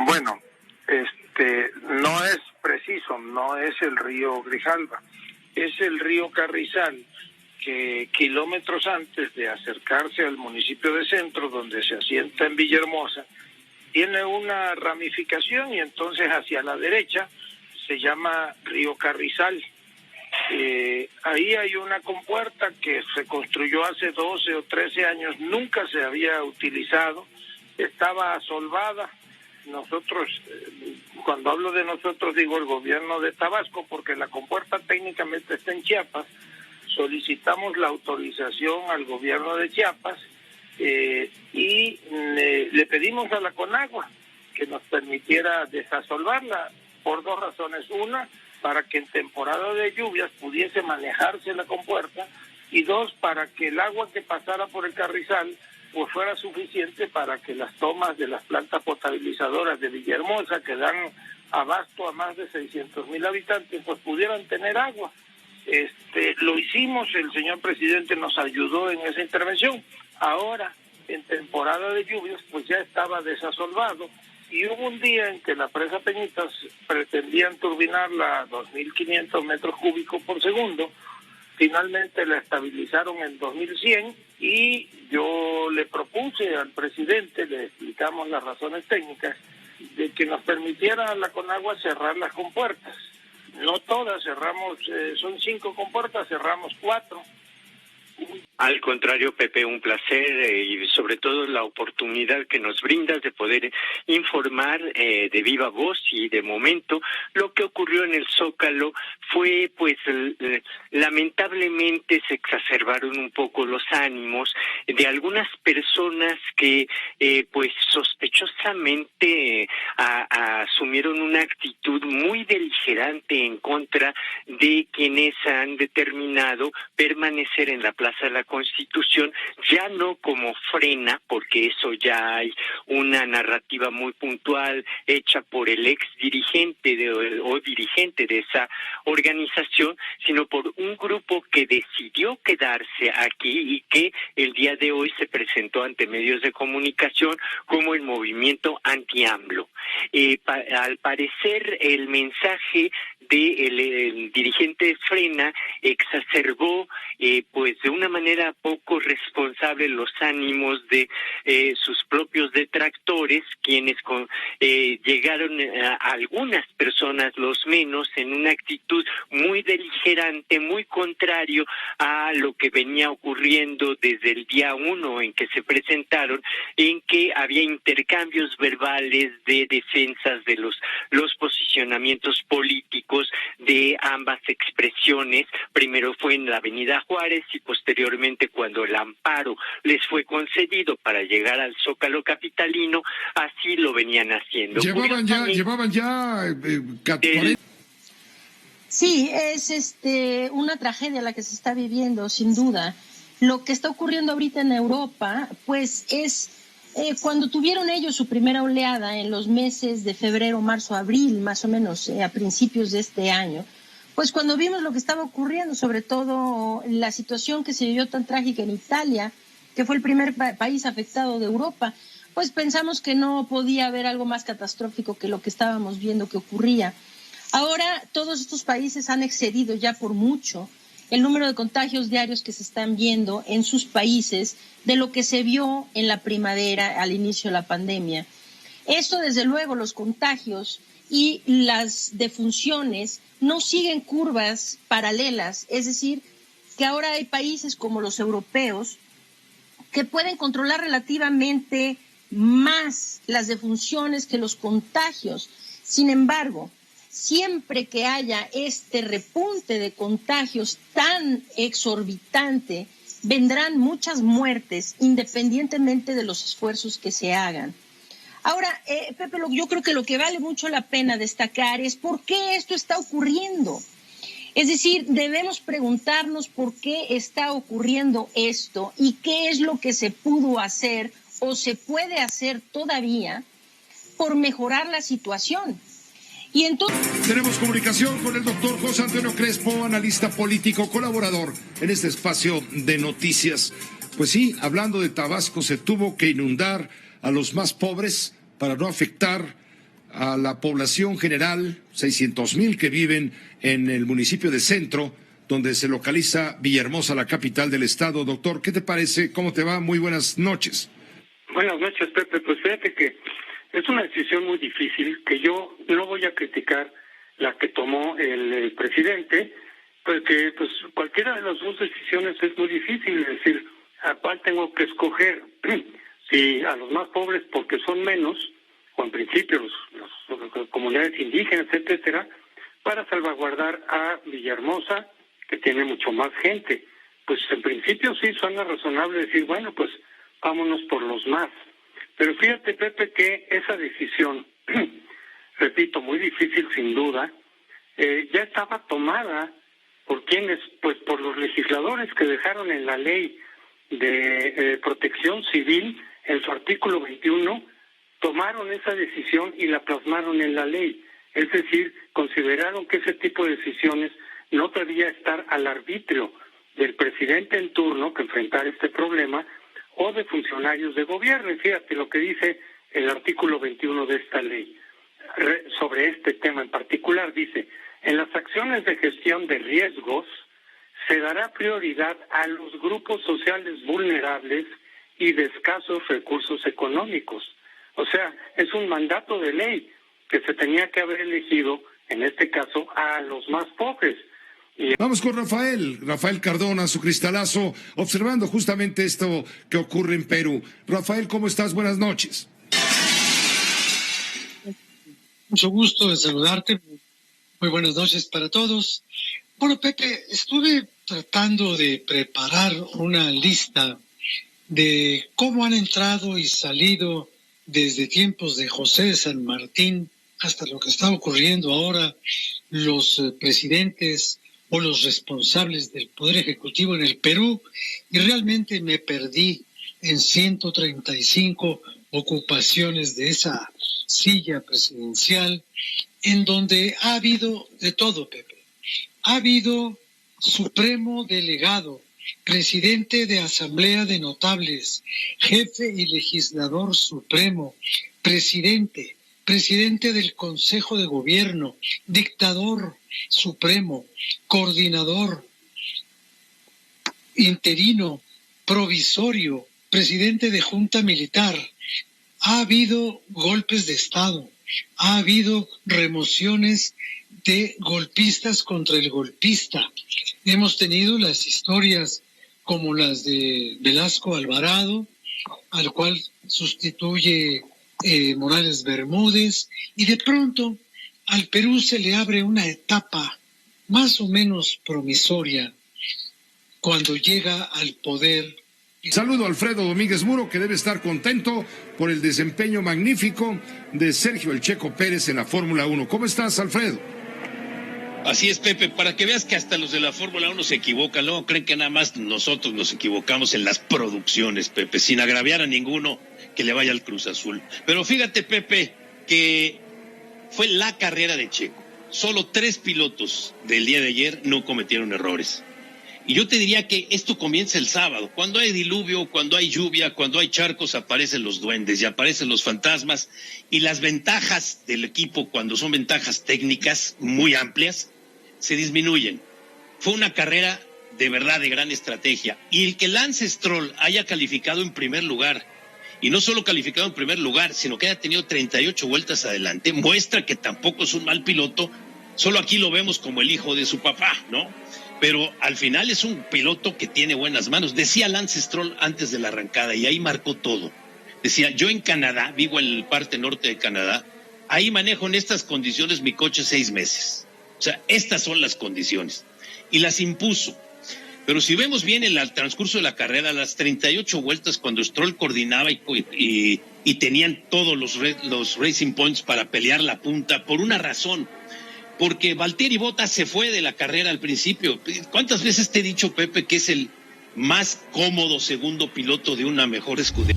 Bueno, no es preciso, no es el río Grijalva, es el río Carrizal, que kilómetros antes de acercarse al municipio de Centro, donde se asienta en Villahermosa, tiene una ramificación y entonces hacia la derecha se llama río Carrizal. Ahí hay una compuerta que se construyó hace 12 o 13 años, nunca se había utilizado, estaba asolvada. Nosotros, cuando hablo de nosotros, digo el gobierno de Tabasco, porque la compuerta técnicamente está en Chiapas. Solicitamos la autorización al gobierno de Chiapas y le pedimos a la Conagua que nos permitiera desasolvarla por dos razones. Una, para que en temporada de lluvias pudiese manejarse la compuerta, y dos, para que el agua que pasara por el Carrizal pues fuera suficiente para que las tomas de las plantas potabilizadoras de Villahermosa, que dan abasto a más de 600,000 habitantes, pues pudieran tener agua. Lo hicimos, el señor presidente nos ayudó en esa intervención. Ahora, en temporada de lluvias, pues ya estaba desasolvado, y hubo un día en que la presa Peñitas pretendían turbinarla a 2.500 metros cúbicos por segundo. Finalmente la estabilizaron en 2.100 y yo le propuse al presidente, le explicamos las razones técnicas, de que nos permitiera a la Conagua cerrar las compuertas. No todas cerramos, son 5 compuertas, cerramos 4. Al contrario, Pepe, un placer y sobre todo la oportunidad que nos brindas de poder informar de viva voz y de momento. Lo que ocurrió en el Zócalo fue, pues, lamentablemente se exacerbaron un poco los ánimos de algunas personas que, pues, sospechosamente asumieron una actitud muy beligerante en contra de quienes han determinado permanecer en la Plaza de la Constitución, ya no como frena, porque eso ya hay una narrativa muy puntual hecha por el ex dirigente o dirigente de esa organización, sino por un grupo que decidió quedarse aquí y que el día de hoy se presentó ante medios de comunicación como el movimiento anti-AMLO. Al parecer, el mensaje del dirigente de Frena exacerbó pues de una manera poco responsable los ánimos de sus propios detractores, quienes llegaron a algunas personas, los menos, en una actitud muy beligerante, muy contrario a lo que venía ocurriendo desde el día 1 en que se presentaron, en que había intercambios verbales de defensas de los posicionamientos políticos de ambas expresiones. Primero fue en la Avenida Juárez y posteriormente, cuando el amparo les fue concedido para llegar al Zócalo capitalino, así lo venían haciendo. Llevaban ya 40. Sí, es una tragedia la que se está viviendo, sin duda. Lo que está ocurriendo ahorita en Europa, pues es cuando tuvieron ellos su primera oleada en los meses de febrero, marzo, abril, más o menos a principios de este año, pues cuando vimos lo que estaba ocurriendo, sobre todo la situación que se vivió tan trágica en Italia, que fue el primer país afectado de Europa, pues pensamos que no podía haber algo más catastrófico que lo que estábamos viendo que ocurría. Ahora todos estos países han excedido ya por mucho el número de contagios diarios que se están viendo en sus países de lo que se vio en la primavera al inicio de la pandemia. Esto, desde luego, los contagios y las defunciones no siguen curvas paralelas, es decir, que ahora hay países como los europeos que pueden controlar relativamente más las defunciones que los contagios. Sin embargo, siempre que haya este repunte de contagios tan exorbitante, vendrán muchas muertes, independientemente de los esfuerzos que se hagan. Ahora, Pepe, yo creo que lo que vale mucho la pena destacar es por qué esto está ocurriendo. Es decir, debemos preguntarnos por qué está ocurriendo esto y qué es lo que se pudo hacer o se puede hacer todavía por mejorar la situación. Y entonces... Tenemos comunicación con el doctor José Antonio Crespo, analista político, colaborador en este espacio de noticias. Pues sí, hablando de Tabasco, se tuvo que inundar a los más pobres para no afectar a la población general, 600,000 que viven en el municipio de Centro, donde se localiza Villahermosa, la capital del estado. Doctor, ¿qué te parece? ¿Cómo te va? Muy buenas noches. Buenas noches, Pepe. Pues fíjate que es una decisión muy difícil, que yo no voy a criticar la que tomó el presidente, porque pues cualquiera de las dos decisiones es muy difícil, es decir, ¿a cuál tengo que escoger? Si a los más pobres porque son menos, o en principio las comunidades indígenas, etcétera, para salvaguardar a Villahermosa, que tiene mucho más gente. Pues en principio sí suena razonable decir, bueno, pues vámonos por los más. Pero fíjate, Pepe, que esa decisión, repito, muy difícil sin duda, ya estaba tomada por quienes, pues por los legisladores que dejaron en la ley de protección civil, en su artículo 21, tomaron esa decisión y la plasmaron en la ley. Es decir, consideraron que ese tipo de decisiones no debía estar al arbitrio del presidente en turno que enfrentara este problema o de funcionarios de gobierno. Y fíjate lo que dice el artículo 21 de esta ley sobre este tema en particular. Dice, en las acciones de gestión de riesgos se dará prioridad a los grupos sociales vulnerables y de escasos recursos económicos. O sea, es un mandato de ley que se tenía que haber elegido, en este caso, a los más pobres. Vamos con Rafael Cardona, su cristalazo, observando justamente esto que ocurre en Perú. Rafael, ¿cómo estás? Buenas noches. Mucho gusto de saludarte. Muy buenas noches para todos. Bueno, Pepe, estuve tratando de preparar una lista de cómo han entrado y salido desde tiempos de José de San Martín hasta lo que está ocurriendo ahora los presidentes o los responsables del Poder Ejecutivo en el Perú, y realmente me perdí en 135 ocupaciones de esa silla presidencial, en donde ha habido de todo, Pepe. Ha habido supremo delegado, presidente de Asamblea de Notables, jefe y legislador supremo, presidente del Consejo de Gobierno, dictador supremo, coordinador, interino, provisorio, presidente de Junta Militar. Ha habido golpes de Estado, ha habido remociones de golpistas contra el golpista. Hemos tenido las historias como las de Velasco Alvarado, al cual sustituye Morales Bermúdez, y de pronto al Perú se le abre una etapa más o menos promisoria cuando llega al poder. Saludo a Alfredo Domínguez Muro, que debe estar contento por el desempeño magnífico de Sergio El Checo Pérez en la Fórmula 1. ¿Cómo estás, Alfredo? Así es, Pepe, para que veas que hasta los de la Fórmula 1 se equivocan, luego creen que nada más nosotros nos equivocamos en las producciones, Pepe, sin agraviar a ninguno que le vaya al Cruz Azul. Pero fíjate, Pepe, que fue la carrera de Checo. Solo 3 pilotos del día de ayer no cometieron errores. Y yo te diría que esto comienza el sábado. Cuando hay diluvio, cuando hay lluvia, cuando hay charcos, aparecen los duendes y aparecen los fantasmas. Y las ventajas del equipo, cuando son ventajas técnicas muy amplias, se disminuyen. Fue una carrera de verdad de gran estrategia. Y el que Lance Stroll haya calificado en primer lugar, y no solo calificado en primer lugar, sino que haya tenido 38 vueltas adelante, muestra que tampoco es un mal piloto. Solo aquí lo vemos como el hijo de su papá, ¿no? Pero al final es un piloto que tiene buenas manos. Decía Lance Stroll antes de la arrancada, y ahí marcó todo. Decía, yo en Canadá, vivo en la parte norte de Canadá, ahí manejo en estas condiciones mi coche 6 meses. O sea, estas son las condiciones. Y las impuso. Pero si vemos bien en el transcurso de la carrera, las 38 vueltas cuando Stroll coordinaba y tenían todos los Racing Points para pelear la punta, por una razón. Porque Valtteri Bottas se fue de la carrera al principio. ¿Cuántas veces te he dicho, Pepe, que es el más cómodo segundo piloto de una mejor escudería?